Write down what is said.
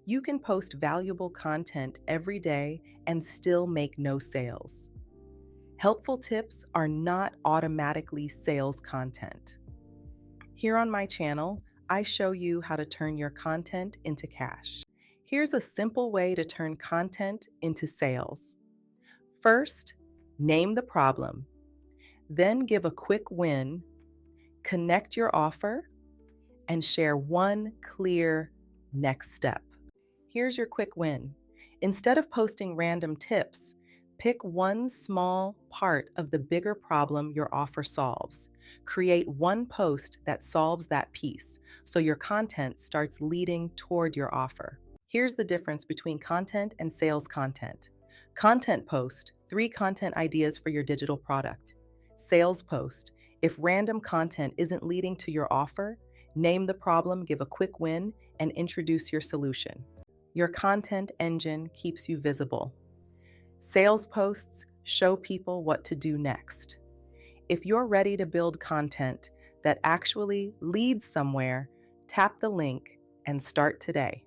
You can post valuable content every day and still make no sales. Helpful tips are not automatically sales content. Here on my channel, I show you how to turn your content into cash. Here's a simple way to turn content into sales. First, name the problem, then give a quick win, connect your offer, and share one clear next step. Here's your quick win. Instead of posting random tips, pick one small part of the bigger problem your offer solves. Create one post that solves that piece so your content starts leading toward your offer. Here's the difference between content and sales content. Content post, 3 content ideas for your digital product. Sales post, if random content isn't leading to your offer, name the problem, give a quick win, and introduce your solution. Your content engine keeps you visible. Sales posts show people what to do next. If you're ready to build content that actually leads somewhere, tap the link and start today.